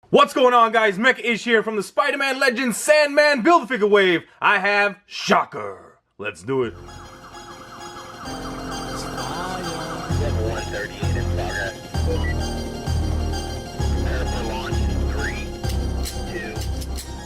What's going on, guys? Mech Ish here from the Spider-Man Legends Sandman Build-A-Figure wave. I have Shocker. Let's do it. Level 138 in progress. Prepare for launch in 3,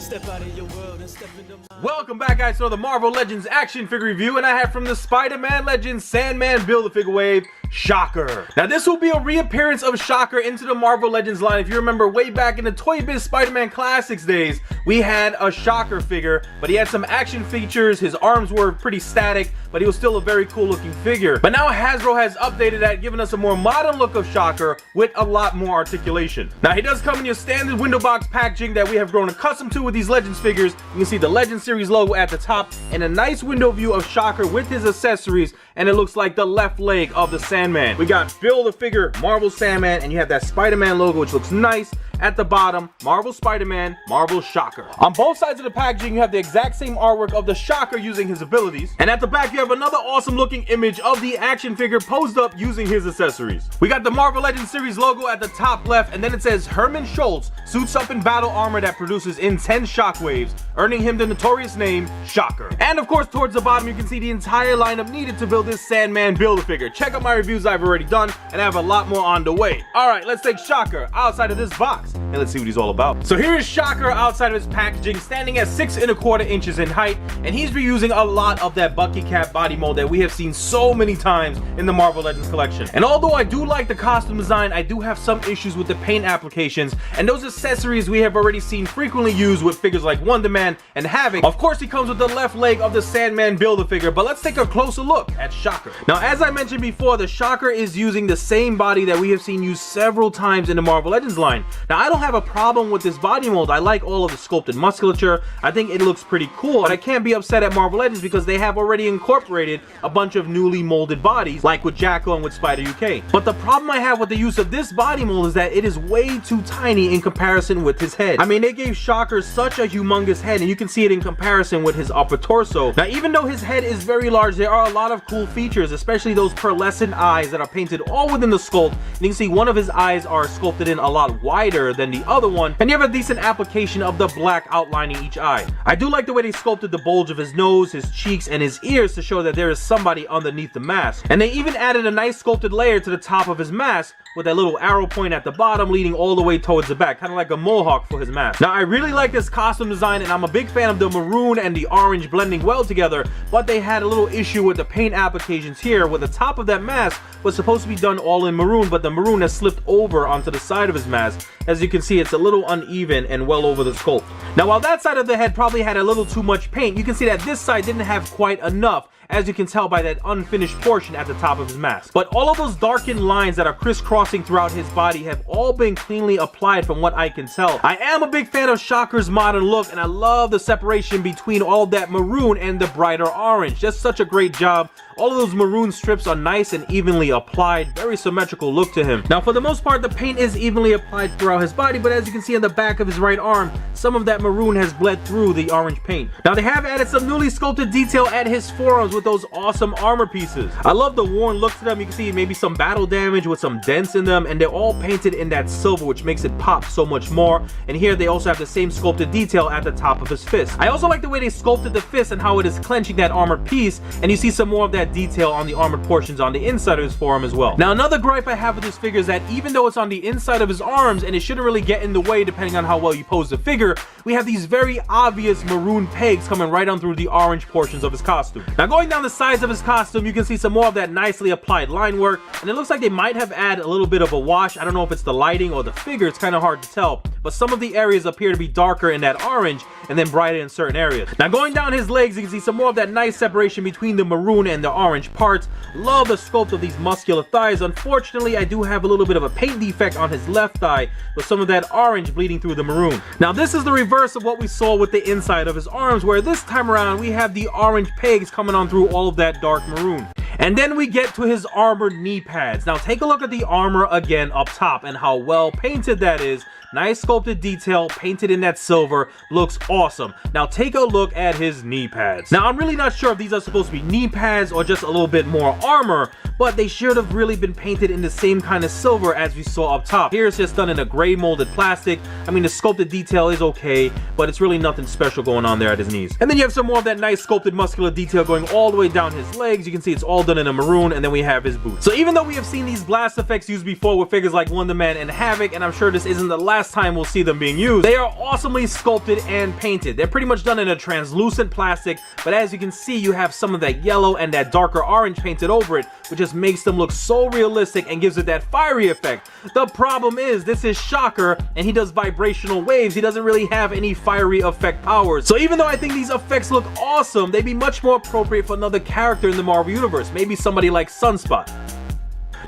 2. Step out of your world and step into mine. Welcome back, guys, to the Marvel Legends action figure review, and I have from the Spider-Man Legends Sandman Build-A-Figure wave, Shocker. Now, this will be a reappearance of Shocker into the Marvel Legends line. If you remember way back in the Toy Biz Spider-Man Classics days, we had a Shocker figure, but he had some action features. His arms were pretty static, but he was still a very cool looking figure. But now Hasbro has updated that, giving us a more modern look of Shocker with a lot more articulation. Now, he does come in your standard window box packaging that we have grown accustomed to with these Legends figures. You can see the Legends series logo at the top and a nice window view of Shocker with his accessories, and it looks like the left leg of the Sandman. We got Build-A-Figure Marvel Sandman, and you have that Spider-Man logo, which looks nice. At the bottom, Marvel Spider-Man, Marvel Shocker. On both sides of the packaging, you have the exact same artwork of the Shocker using his abilities. And at the back, you have another awesome looking image of the action figure posed up using his accessories. We got the Marvel Legends series logo at the top left, and then it says Herman Schultz suits up in battle armor that produces intense shockwaves, earning him the notorious name Shocker. And of course, towards the bottom, you can see the entire lineup needed to build this Sandman Build-A-Figure. Check out my reviews I've already done, and I have a lot more on the way. Alright, let's take Shocker outside of this box, and let's see what he's all about. So here is Shocker outside of his packaging, standing at 6 1/4 inches in height, and he's reusing a lot of that Bucky Cap body mold that we have seen so many times in the Marvel Legends collection. And although I do like the costume design, I do have some issues with the paint applications and those accessories we have already seen frequently used with figures like Wonder Man and Havoc. Of course, he comes with the left leg of the Sandman Build-A-Figure, but let's take a closer look at Shocker. Now, as I mentioned before, the Shocker is using the same body that we have seen used several times in the Marvel Legends line. Now, I don't have a problem with this body mold. I like all of the sculpted musculature. I think it looks pretty cool, but I can't be upset at Marvel Legends because they have already incorporated a bunch of newly molded bodies, like with Jacko and with Spider UK. But the problem I have with the use of this body mold is that it is way too tiny in comparison with his head. I mean, they gave Shocker such a humongous head, and you can see it in comparison with his upper torso. Now, even though his head is very large, there are a lot of cool features, especially those pearlescent eyes that are painted all within the sculpt. And you can see one of his eyes are sculpted in a lot wider than the other one, and you have a decent application of the black outlining each eye. I do like the way they sculpted the bulge of his nose, his cheeks, and his ears to show that there is somebody underneath the mask. And they even added a nice sculpted layer to the top of his mask with that little arrow point at the bottom leading all the way towards the back, kind of like a mohawk for his mask. Now, I really like this costume design, and I'm a big fan of the maroon and the orange blending well together, but they had a little issue with the paint applications here, where the top of that mask was supposed to be done all in maroon, but the maroon has slipped over onto the side of his mask. As you can see, it's a little uneven and well over the sculpt. Now, while that side of the head probably had a little too much paint, you can see that this side didn't have quite enough, as you can tell by that unfinished portion at the top of his mask. But all of those darkened lines that are crisscrossing throughout his body have all been cleanly applied from what I can tell. I am a big fan of Shocker's modern look, and I love the separation between all that maroon and the brighter orange. Just such a great job. All of those maroon strips are nice and evenly applied, very symmetrical look to him. Now, for the most part, the paint is evenly applied throughout his body, but as you can see on the back of his right arm, some of that maroon has bled through the orange paint. Now, they have added some newly sculpted detail at his forearms with those awesome armor pieces. I love the worn look to them. You can see maybe some battle damage with some dents in them, and they're all painted in that silver, which makes it pop so much more. And here they also have the same sculpted detail at the top of his fist. I also like the way they sculpted the fist and how it is clenching that armored piece, and you see some more of that detail on the armored portions on the inside of his forearm as well. Now, another gripe I have with this figure is that even though it's on the inside of his arms and it shouldn't really get in the way depending on how well you pose the figure, we have these very obvious maroon pegs coming right on through the orange portions of his costume. Now, going down the sides of his costume, you can see some more of that nicely applied line work, and it looks like they might have added a little bit of a wash. I don't know if it's the lighting or the figure, it's kind of hard to tell, but some of the areas appear to be darker in that orange and then brighter in certain areas. Now, going down his legs, you can see some more of that nice separation between the maroon and the orange parts. Love the sculpt of these muscular thighs. Unfortunately, I do have a little bit of a paint defect on his left thigh with some of that orange bleeding through the maroon. Now, this is the reverse of what we saw with the inside of his arms, where this time around we have the orange pegs coming on through all of that dark maroon. And then we get to his armored knee pads. Now, take a look at the armor again up top and how well painted that is. Nice sculpted detail, painted in that silver, looks awesome. Now take a look at his knee pads. Now I'm really not sure if these are supposed to be knee pads or just a little bit more armor, but they should have really been painted in the same kind of silver as we saw up top. Here it's just done in a gray molded plastic. I mean, the sculpted detail is okay, but it's really nothing special going on there at his knees. And then you have some more of that nice sculpted muscular detail going all the way down his legs. You can see it's all done in a maroon, and then we have his boots. So even though we have seen these blast effects used before with figures like Wonder Man and Havoc, and I'm sure this isn't the last time we'll see them being used, they are awesomely sculpted and painted. They're pretty much done in a translucent plastic, but as you can see, you have some of that yellow and that darker orange painted over it, which just makes them look so realistic and gives it that fiery effect. The problem is, this is Shocker, and he does vibrational waves. He doesn't really have any fiery effect powers. So even though I think these effects look awesome, they'd be much more appropriate for another character in the Marvel Universe, maybe somebody like Sunspot.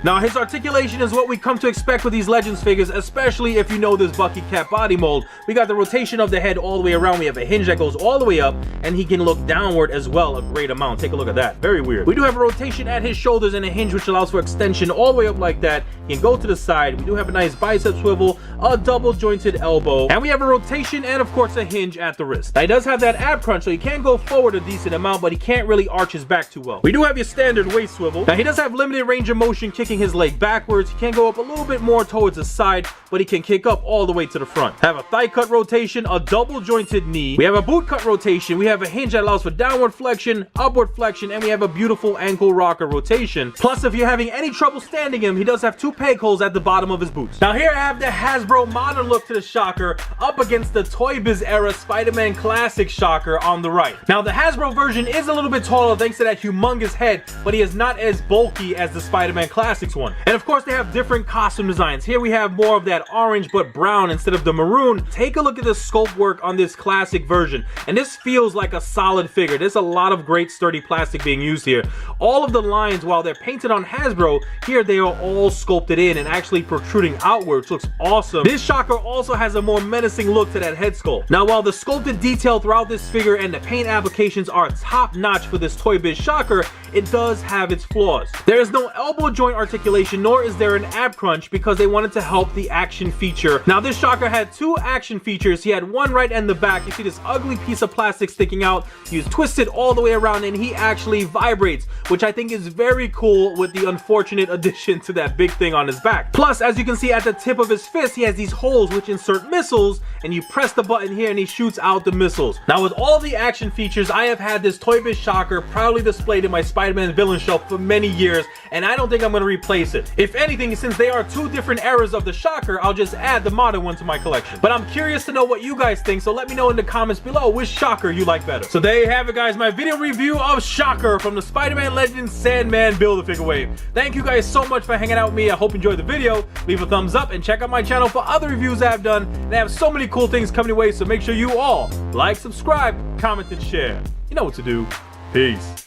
Now, his articulation is what we come to expect with these Legends figures, especially if you know this Bucky Cap body mold. We got the rotation of the head all the way around. We have a hinge that goes all the way up, and he can look downward as well a great amount. Take a look at that. Very weird. We do have a rotation at his shoulders and a hinge which allows for extension all the way up like that. He can go to the side. We do have a nice bicep swivel, a double jointed elbow, and we have a rotation and, of course, a hinge at the wrist. Now, he does have that ab crunch, so he can go forward a decent amount, but he can't really arch his back too well. We do have your standard waist swivel. Now, he does have limited range of motion, kicking his leg backwards. He can go up a little bit more towards the side, but he can kick up all the way to the front. Have a thigh cut rotation, a double jointed knee. We have a boot cut rotation. We have a hinge that allows for downward flexion, upward flexion, and we have a beautiful ankle rocker rotation. Plus, if you're having any trouble standing him, he does have two peg holes at the bottom of his boots. Now here I have the Hasbro modern look to the Shocker up against the Toy Biz era Spider-Man classic Shocker on the right. Now the Hasbro version is a little bit taller thanks to that humongous head, but he is not as bulky as the Spider-Man classics one. And of course they have different costume designs. Here we have more of that orange but brown instead of the maroon. Take a look at the sculpt work on this classic version, and this feels like a solid figure. There's a lot of great sturdy plastic being used here. All of the lines, while they're painted on Hasbro, here they are all sculpted in and actually protruding outwards. Looks awesome. This Shocker also has a more menacing look to that head sculpt. Now while the sculpted detail throughout this figure and the paint applications are top notch for this Toy Biz Shocker, it does have its flaws. There is no elbow joint articulation, nor is there an ab crunch, because they wanted to help the action feature. Now this Shocker had two action features. He had one right in the back. You see this ugly piece of plastic sticking out. He was twisted all the way around and he actually vibrates, which I think is very cool with the unfortunate addition to that big thing on his back. Plus, as you can see at the tip of his fist, he has these holes which insert missiles, and you press the button here and he shoots out the missiles. Now with all the action features, I have had this Toy Biz Shocker proudly displayed in my Spider-Man villain shelf for many years, and I don't think I'm going to replace it. If anything, since they are two different eras of the Shocker, I'll just add the modern one to my collection. But I'm curious to know what you guys think, so let me know in the comments below which Shocker you like better. So there you have it, guys, my video review of Shocker from the Spider-Man Legends Sandman Build-A-Figure wave. Thank you guys so much for hanging out with me. I hope you enjoyed the video. Leave a thumbs up and check out my channel for other reviews I've done. And I have so many cool things coming your way, so make sure you all like, subscribe, comment, and share. You know what to do. Peace.